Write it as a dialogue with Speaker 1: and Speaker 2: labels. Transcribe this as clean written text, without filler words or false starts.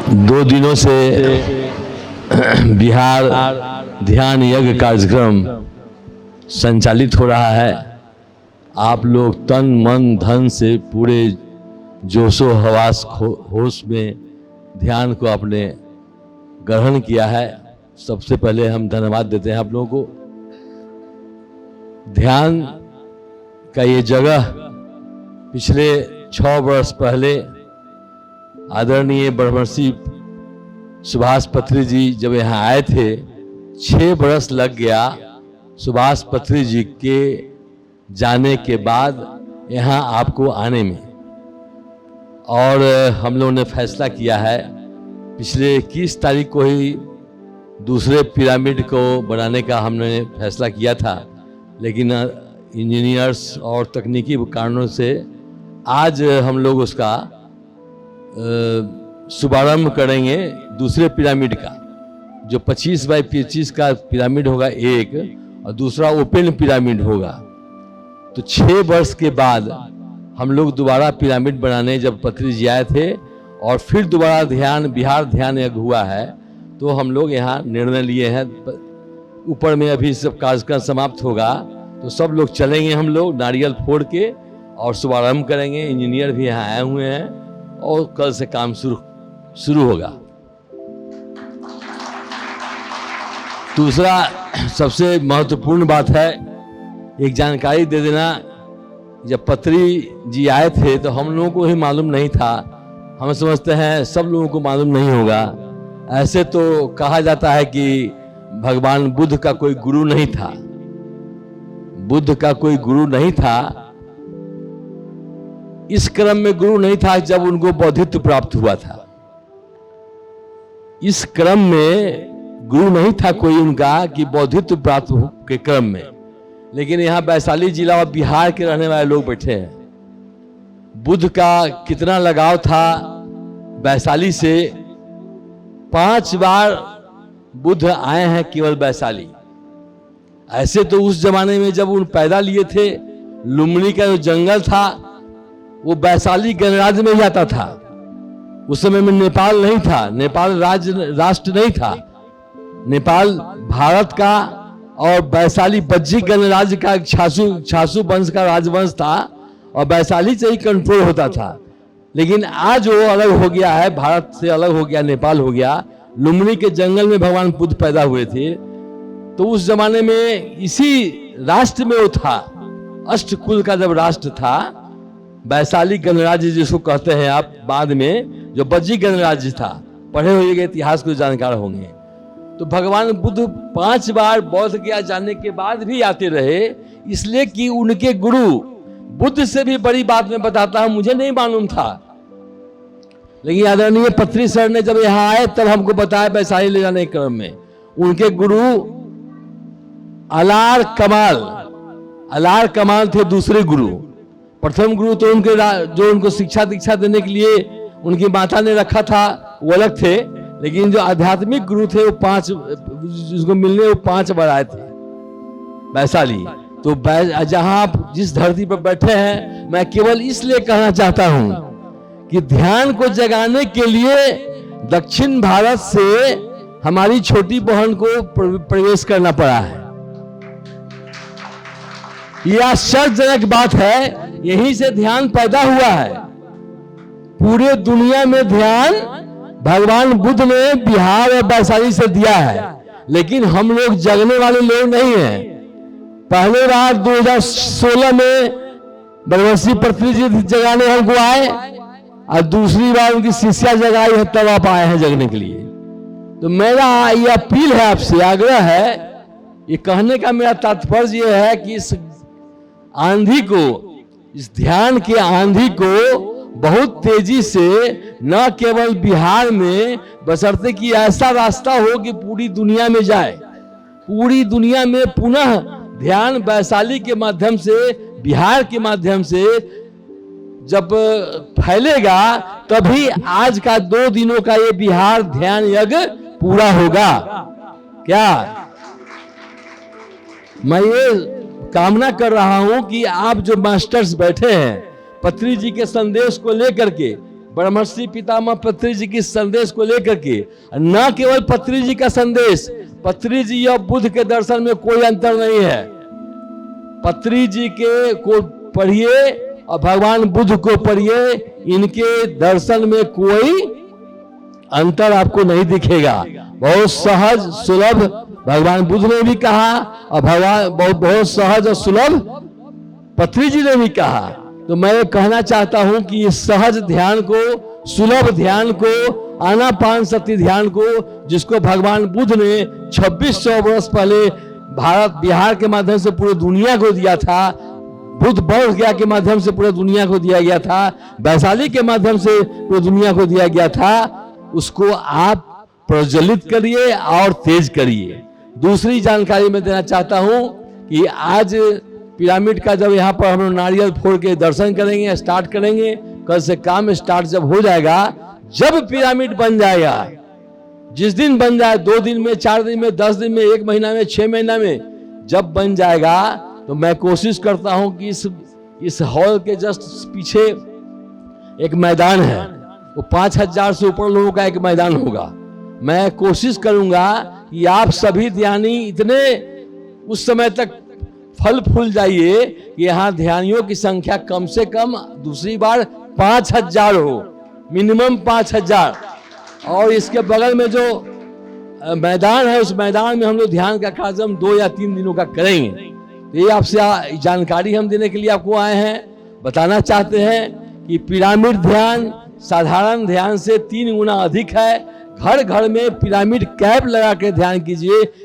Speaker 1: दो दिनों से बिहार ध्यान यज्ञ कार्यक्रम संचालित हो रहा है। आप लोग तन मन धन से पूरे जोशो हवास होश में ध्यान को आपने ग्रहण किया है। सबसे पहले हम धन्यवाद देते हैं आप लोगों को। ध्यान का ये जगह पिछले 6 वर्ष पहले आदरणीय ब्रह्मर्षि सुभाष पत्री जी जब यहाँ आए थे, 6 बरस लग गया सुभाष पत्री जी के जाने के बाद यहाँ आपको आने में। और हम लोगों ने फैसला किया है पिछले 21 तारीख को ही दूसरे पिरामिड को बनाने का हमने फैसला किया था, लेकिन इंजीनियर्स और तकनीकी कारणों से आज हम लोग उसका शुभारंभ करेंगे। दूसरे पिरामिड का जो 25 बाई 25 का पिरामिड होगा एक, और दूसरा ओपन पिरामिड होगा। तो 6 वर्ष के बाद हम लोग दोबारा पिरामिड बनाने जब पत्री जी आए थे और फिर दोबारा बिहार ध्यान यज्ञ हुआ है, तो हम लोग यहाँ निर्णय लिए हैं। ऊपर में अभी सब कार्यक्रम समाप्त होगा तो सब लोग चलेंगे, हम लोग नारियल फोड़ के और शुभारंभ करेंगे। इंजीनियर भी यहाँ आए हुए हैं और कल से काम शुरू होगा। दूसरा सबसे महत्वपूर्ण बात है, एक जानकारी दे देना। जब पत्री जी आए थे तो हम लोगों को ही मालूम नहीं था। हम समझते हैं सब लोगों को मालूम नहीं होगा। ऐसे तो कहा जाता है कि भगवान बुद्ध का कोई गुरु नहीं था। बुद्ध का कोई गुरु नहीं था, इस क्रम में गुरु नहीं था जब उनको बौद्धित्व प्राप्त हुआ था। इस क्रम में गुरु नहीं था कोई उनका कि बौद्धित्व प्राप्त के क्रम में। लेकिन यहाँ वैशाली जिला और बिहार के रहने वाले लोग बैठे हैं। बुद्ध का कितना लगाव था वैशाली से। 5 बार बुद्ध आए हैं केवल वैशाली। ऐसे तो उस जमाने में जब उन पैदा लिए थे, लुम्बिनी का जो जंगल था वो वैशाली गणराज्य में जाता था। उस समय में नेपाल नहीं था, नेपाल राष्ट्र नहीं था। नेपाल भारत का और वैशाली बज्जी गणराज्य का छासू वंश का राजवंश था और वैशाली से ही कंट्रोल होता था। लेकिन आज वो अलग हो गया है, भारत से अलग हो गया, नेपाल हो गया। लुम्बिनी के जंगल में भगवान बुद्ध पैदा हुए थे। तो उस जमाने में इसी राष्ट्र में वो था, अष्टकुल का जब राष्ट्र था, वैशाली गणराज्य जिसको कहते हैं आप, बाद में जो बज्जी गणराज्य था, पढ़े होंगे इतिहास को जानकार होंगे। तो भगवान बुद्ध 5 बार बौद्ध गया जाने के बाद भी आते रहे, इसलिए कि उनके गुरु बुद्ध से भी बड़ी बात मैं बताता हूं, मुझे नहीं मालूम था। लेकिन आदरणीय पत्री सर ने जब यहाँ आए तब हमको बताया वैशाली ले जाने के क्रम में। उनके गुरु अलार कमाल थे दूसरे गुरु। प्रथम गुरु तो उनके जो उनको शिक्षा दीक्षा देने के लिए उनकी माता ने रखा था वो अलग थे। लेकिन जो आध्यात्मिक गुरु थे वो 5, जिसको मिलने वो 5 बार आए थे वैशाली। तो जहां आप जिस धरती पर बैठे हैं, मैं केवल इसलिए कहना चाहता हूं कि ध्यान को जगाने के लिए दक्षिण भारत से हमारी छोटी बहन को प्रवेश करना पड़ा है। यह आश्चर्यजनक बात है। यहीं से ध्यान पैदा हुआ है। पूरे दुनिया में ध्यान भगवान बुद्ध ने बिहार और वैशाली से दिया है, लेकिन हम लोग जगने वाले लोग नहीं हैं। पहले बार 2016 में ब्रह्मर्षि पत्री जी जगाने हमको आए और दूसरी बार उनकी शिष्या जगाई है, तब आप आए हैं जगने के लिए। तो मेरा ये अपील है आपसे, आग्रह है, ये कहने का मेरा तात्पर्य ये है कि इस आंधी को, इस ध्यान के आंधी को बहुत तेजी से न केवल बिहार में, बशर्ते कि ऐसा रास्ता हो कि पूरी दुनिया में जाए। पूरी दुनिया में पुनः ध्यान वैशाली के माध्यम से, बिहार के माध्यम से जब फैलेगा, तभी आज का 2 दिनों का ये बिहार ध्यान यज्ञ पूरा होगा। क्या मैं ये कामना कर रहा हूं कि आप जो मास्टर्स बैठे हैं, पत्री जी के संदेश को लेकर के ब्रह्मर्षि पितामह पत्री जी की संदेश को लेकर के, न केवल पत्री जी का संदेश, पत्री जी और बुद्ध के दर्शन में कोई अंतर नहीं है। पत्री जी के को पढ़िए और भगवान बुद्ध को पढ़िए, इनके दर्शन में कोई अंतर आपको नहीं दिखेगा। बहुत सहज सुलभ भगवान बुद्ध ने भी कहा और भगवान बहुत सहज और सुलभ पत्री जी ने भी कहा। तो मैं ये कहना चाहता हूं कि इस सहज ध्यान को, सुलभ ध्यान को, आनापानसति ध्यान को, जिसको भगवान बुद्ध ने 2600 वर्ष पहले भारत बिहार के माध्यम से पूरी दुनिया को दिया था, बुद्ध बौद्ध गया के माध्यम से पूरी दुनिया को दिया गया था, वैशाली के माध्यम से पूरी दुनिया को दिया गया था, उसको आप प्रज्वलित करिए और तेज करिए। दूसरी जानकारी मैं देना चाहता हूं कि आज पिरामिड का जब यहाँ पर हम लोग नारियल फोड़ के दर्शन करेंगे, स्टार्ट करेंगे, कल से काम स्टार्ट जब हो जाएगा, जब पिरामिड बन जाएगा, जिस दिन बन जाए, 2 दिन में, 4 दिन में, 10 दिन में, 1 महीना में, 6 महीना में जब बन जाएगा, तो मैं कोशिश करता हूं कि इस हॉल के जस्ट पीछे एक मैदान है, वो 5000 से ऊपर लोगों का एक मैदान होगा। मैं कोशिश करूंगा कि आप सभी ध्यानी इतने उस समय तक फल फूल जाइए कि यहाँ ध्यानियों की संख्या कम से कम दूसरी बार 5000 हो, मिनिमम 5000। और इसके बगल में जो मैदान है, उस मैदान में हम लोग ध्यान का कार्यक्रम 2 या 3 दिनों का करेंगे। ये आपसे जानकारी हम देने के लिए आपको आए हैं, बताना चाहते हैं कि पिरामिड ध्यान साधारण ध्यान से 3 गुना अधिक है। घर घर में पिरामिड कैप लगा के ध्यान कीजिए।